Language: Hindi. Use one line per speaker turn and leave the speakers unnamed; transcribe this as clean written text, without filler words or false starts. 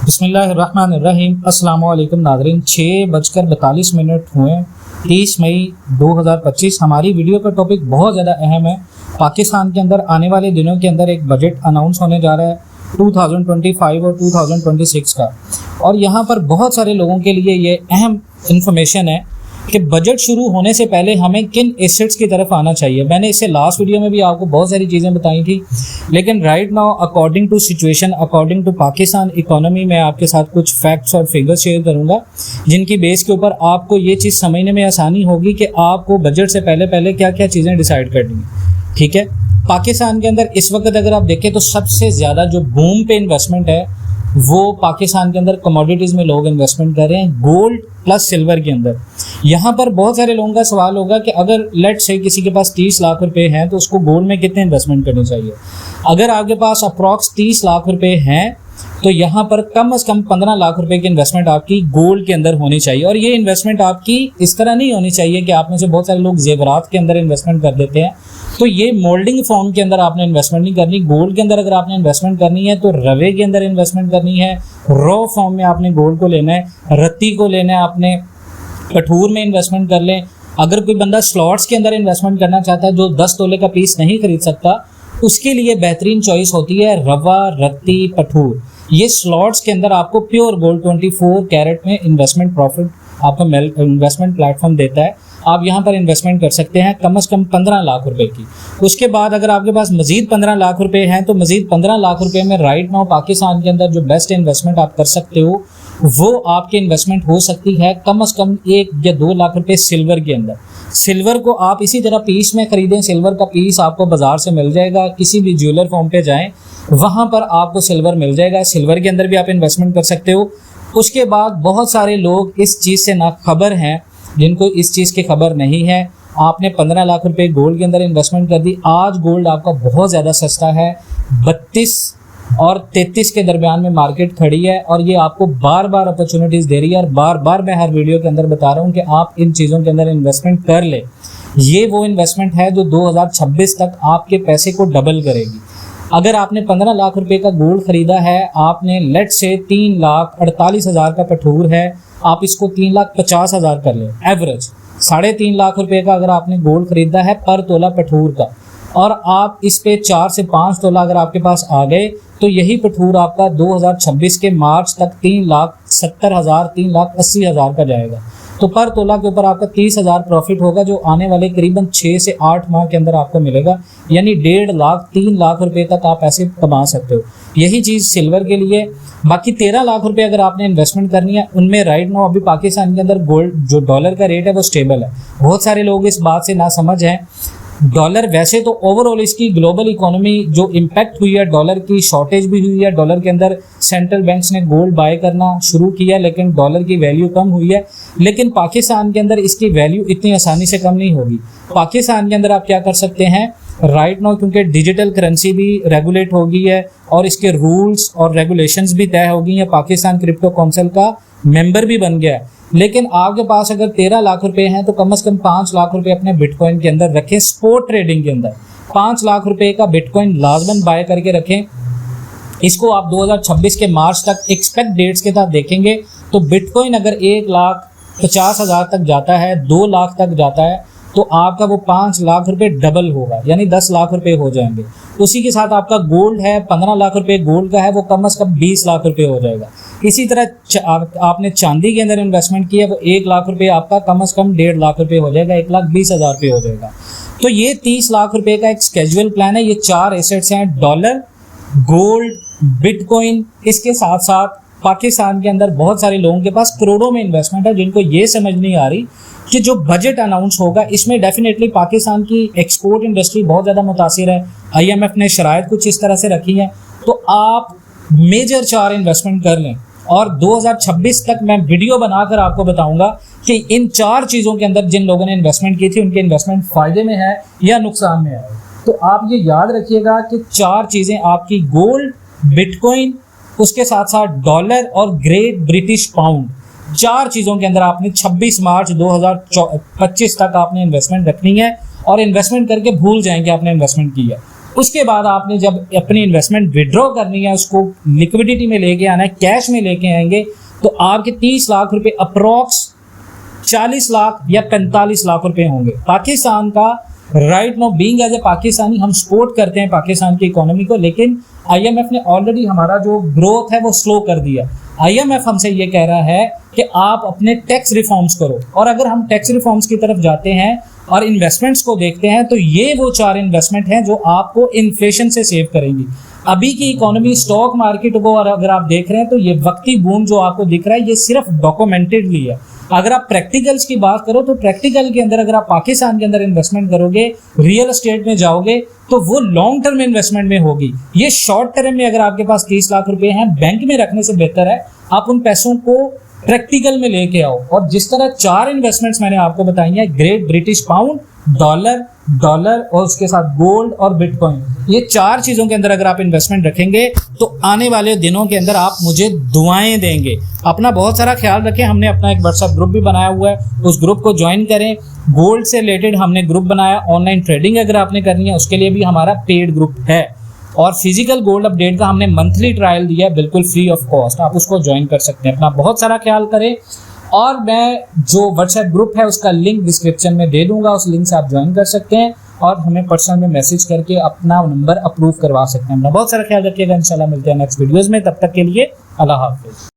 बिस्मिल्लाहिर्रहमानिर्रहीम। अस्सलाम वालेकुम नाज़रीन। 6:42 हुए 30 मई 2025। हमारी वीडियो का टॉपिक बहुत ज़्यादा अहम है। पाकिस्तान के अंदर आने वाले दिनों के अंदर एक बजट अनाउंस होने जा रहा है 2025 और 2026 का, और यहाँ पर बहुत सारे लोगों के लिए ये अहम इंफॉर्मेशन है कि बजट शुरू होने से पहले हमें किन एसेट्स की तरफ आना चाहिए। मैंने इससे लास्ट वीडियो में भी आपको बहुत सारी चीज़ें बताई थी, लेकिन right now according to situation, according to Pakistan economy, मैं आपके साथ कुछ फैक्ट्स और फिगर्स शेयर करूंगा जिनकी बेस के ऊपर आपको ये चीज़ समझने में आसानी होगी कि आपको बजट से पहले क्या क्या चीज़ें डिसाइड करनी है। ठीक है, पाकिस्तान के अंदर इस वक्त अगर आप देखें तो सबसे ज़्यादा जो बूम पे इन्वेस्टमेंट है वो पाकिस्तान के अंदर कमोडिटीज़ में लोग इन्वेस्टमेंट कर रहे हैं, गोल्ड प्लस सिल्वर के अंदर। यहाँ पर बहुत सारे लोगों का सवाल होगा कि अगर लेट से किसी के पास 30 लाख रुपए हैं तो उसको गोल्ड में कितने इन्वेस्टमेंट करनी चाहिए। अगर आपके पास अप्रॉक्स 30 लाख रुपए हैं तो यहाँ पर कम से कम 15 लाख रुपए की इन्वेस्टमेंट आपकी गोल्ड के अंदर होनी चाहिए। और ये इन्वेस्टमेंट आपकी इस तरह नहीं होनी चाहिए कि आप में से बहुत सारे लोग जेवरात के अंदर इन्वेस्टमेंट कर देते हैं, तो ये मोल्डिंग फॉर्म के अंदर आपने इन्वेस्टमेंट नहीं करनी। गोल्ड के अंदर अगर आपने इन्वेस्टमेंट करनी है तो रवे के अंदर इन्वेस्टमेंट करनी है, रॉ फॉर्म में आपने गोल्ड को लेना है, रत्ती को लेना है, आपने कठूर में इन्वेस्टमेंट कर लें। अगर कोई बंदा स्लॉट्स के अंदर इन्वेस्टमेंट करना चाहता है जो 10 तोले का पीस नहीं खरीद सकता, उसके लिए बेहतरीन चॉइस होती है रवा, रत्ती, पठूर। ये स्लॉट्स के अंदर आपको प्योर गोल्ड 24 कैरेट में इन्वेस्टमेंट प्रॉफिट आपको इन्वेस्टमेंट प्लेटफॉर्म देता है। आप यहाँ पर इन्वेस्टमेंट कर सकते हैं कम से कम 15 लाख रुपए की। उसके बाद अगर आपके पास मजीद 15 लाख रुपए हैं तो मजीद 15 लाख रुपए में राइट नाउ पाकिस्तान के अंदर जो बेस्ट इन्वेस्टमेंट आप कर सकते हो वो आपकी इन्वेस्टमेंट हो सकती है कम से कम 1 या 2 लाख रुपए सिल्वर के अंदर। सिल्वर को आप इसी तरह पीस में खरीदें, सिल्वर का पीस आपको बाजार से मिल जाएगा, किसी भी ज्वेलर फॉर्म पे जाएं वहाँ पर आपको सिल्वर मिल जाएगा, सिल्वर के अंदर भी आप इन्वेस्टमेंट कर सकते हो। उसके बाद बहुत सारे लोग इस चीज़ से नाखबर हैं, जिनको इस चीज़ की खबर नहीं है। आपने 15 लाख रुपए गोल्ड के अंदर इन्वेस्टमेंट कर दी। आज गोल्ड आपका बहुत ज़्यादा सस्ता है, 32 और 33 के दरमियान में मार्केट खड़ी है, और ये आपको बार बार अपॉर्चुनिटीज़ दे रही है। और बार बार मैं हर वीडियो के अंदर बता रहा हूँ कि आप इन चीज़ों के अंदर इन्वेस्टमेंट कर ले। ये वो इन्वेस्टमेंट है जो 2026 तक आपके पैसे को डबल करेगी। अगर आपने 15 लाख रुपए का गोल्ड खरीदा है, आपने लेट से 3,48,000 का पठूर है, आप इसको 3,50,000 कर लें एवरेज। 3.5 लाख रुपए का अगर आपने गोल्ड खरीदा है पर तोला पठूर का, और आप इस पे 4 से 5 तोला अगर आपके पास आ गए तो यही पठूर आपका 2026 के मार्च तक 3,70,000 3,80,000 का जाएगा। तो पर तोला के ऊपर आपका 30,000 प्रॉफिट होगा, जो आने वाले करीबन 6 से 8 माह के अंदर आपको मिलेगा। यानी 1.5 लाख 3 लाख रुपए तक आप ऐसे कमा सकते हो। यही चीज़ सिल्वर के लिए। बाकी 13 लाख रुपए अगर आपने इन्वेस्टमेंट करनी है, उनमें राइट नाउ अभी पाकिस्तान के अंदर गोल्ड जो डॉलर का रेट है वो स्टेबल है। बहुत सारे लोग इस बात से ना समझ हैं। डॉलर वैसे तो ओवरऑल इसकी ग्लोबल इकोनॉमी जो इम्पैक्ट हुई है, डॉलर की शॉर्टेज भी हुई है, डॉलर के अंदर सेंट्रल बैंक्स ने गोल्ड बाय करना शुरू किया, लेकिन डॉलर की वैल्यू कम हुई है। लेकिन पाकिस्तान के अंदर इसकी वैल्यू इतनी आसानी से कम नहीं होगी। पाकिस्तान के अंदर आप क्या कर सकते हैं राइट नाउ, क्योंकि डिजिटल करेंसी भी रेगुलेट हो गई है और इसके रूल्स और रेगुलेशंस भी तय हो गई हैं। पाकिस्तान क्रिप्टो काउंसिल का मेंबर भी बन गया है। लेकिन आपके पास अगर 13 लाख रुपए हैं तो कम से कम 5 लाख रुपए अपने बिटकॉइन के अंदर रखें। स्पॉट ट्रेडिंग के अंदर 5 लाख रुपए का बिटकॉइन लाजमन बाय करके रखें। इसको आप 2026 के मार्च तक एक्सपेक्ट डेट्स के साथ देखेंगे तो बिटकॉइन अगर 1,50,000 तक जाता है, 2 लाख तक जाता है, तो आपका वो 5 लाख रुपए डबल होगा, यानी 10 लाख रुपए हो जाएंगे। उसी के साथ आपका गोल्ड है, 15 लाख रुपए गोल्ड का है, वो कम से कम 20 लाख रुपए हो जाएगा। इसी तरह आपने चांदी के अंदर इन्वेस्टमेंट किया, वो 1 लाख रुपए आपका कम से कम 1.5 लाख रुपए हो जाएगा, 1,20,000 रुपये हो जाएगा। तो ये 30 लाख रुपए का एक स्केजुअल प्लान है। ये 4 एसेट्स हैं, डॉलर, गोल्ड, बिटकॉइन। इसके साथ साथ पाकिस्तान के अंदर बहुत सारे लोगों के पास करोड़ों में इन्वेस्टमेंट है, जिनको ये समझ नहीं आ रही कि जो बजट अनाउंस होगा इसमें डेफिनेटली पाकिस्तान की एक्सपोर्ट इंडस्ट्री बहुत ज़्यादा मुतासिर है। IMF ने शराइत कुछ इस तरह से रखी है, तो आप मेजर 4 इन्वेस्टमेंट कर लें। और 2026 तक मैं वीडियो बनाकर आपको बताऊंगा कि इन 4 चीज़ों के अंदर जिन लोगों ने इन्वेस्टमेंट की थी उनके इन्वेस्टमेंट फ़ायदे में है या नुकसान में है। तो आप ये याद रखिएगा कि 4 चीज़ें आपकी गोल्ड, बिटकॉइन, उसके साथ साथ डॉलर और ग्रेट ब्रिटिश पाउंड, 4 चीज़ों के अंदर आपने 26 मार्च 2025 तक आपने इन्वेस्टमेंट रखनी है। और इन्वेस्टमेंट करके भूल जाएंगे आपने इन्वेस्टमेंट की है। उसके बाद आपने जब अपनी इन्वेस्टमेंट विड्रॉ करनी है, उसको लिक्विडिटी में लेके आना है, कैश में लेके आएंगे, तो आपके 30 लाख रुपए अप्रॉक्स 40 लाख या 45 लाख रुपए होंगे। पाकिस्तान का right now being as a Pakistani हम सपोर्ट करते हैं पाकिस्तान की इकोनॉमी को, लेकिन IMF ने ऑलरेडी हमारा जो ग्रोथ है वो स्लो कर दिया। IMF हमसे ये कह रहा है कि आप अपने टैक्स रिफॉर्म्स करो, और अगर हम टैक्स रिफॉर्म्स की तरफ जाते हैं और इन्वेस्टमेंट्स को देखते हैं तो ये वो 4 इन्वेस्टमेंट हैं जो आपको इन्फ्लेशन से सेव करेंगी। अभी की इकोनॉमी, स्टॉक मार्केट को और अगर आप देख रहे हैं तो ये वक्ती बूम जो आपको दिख रहा है ये सिर्फ डॉक्यूमेंटेडली है। अगर आप प्रैक्टिकल्स की बात करो तो प्रैक्टिकल के अंदर अगर आप पाकिस्तान के अंदर इन्वेस्टमेंट करोगे, रियल एस्टेट में जाओगे, तो वो लॉन्ग टर्म इन्वेस्टमेंट में होगी। ये शॉर्ट टर्म में अगर आपके पास 30 लाख रुपए हैं बैंक में रखने से बेहतर है आप उन पैसों को प्रैक्टिकल में लेके आओ। और जिस तरह 4 इन्वेस्टमेंट्स मैंने आपको बताई हैं, ग्रेट ब्रिटिश पाउंड, डॉलर और उसके साथ गोल्ड और बिटकॉइन, ये 4 चीजों के अंदर अगर आप इन्वेस्टमेंट रखेंगे तो आने वाले दिनों के अंदर आप मुझे दुआएं देंगे। अपना बहुत सारा ख्याल रखें। हमने अपना एक व्हाट्सएप ग्रुप भी बनाया हुआ है, उस ग्रुप को ज्वाइन करें। गोल्ड से रिलेटेड हमने ग्रुप बनाया, ऑनलाइन ट्रेडिंग अगर आपने करनी है उसके लिए भी हमारा पेड ग्रुप है, और फिजिकल गोल्ड अपडेट का हमने मंथली ट्रायल दिया है बिल्कुल फ्री ऑफ कॉस्ट, आप उसको ज्वाइन कर सकते हैं। अपना बहुत सारा ख्याल करें, और मैं जो व्हाट्सएप ग्रुप है उसका लिंक डिस्क्रिप्शन में दे दूंगा, उस लिंक से आप ज्वाइन कर सकते हैं और हमें पर्सनल में मैसेज करके अपना नंबर अप्रूव करवा सकते हैं। अपना बहुत सारा ख्याल रखिएगा। इंशाल्लाह मिलते हैं नेक्स्ट वीडियोज़ में, तब तक के लिए अल्लाह हाफिज़।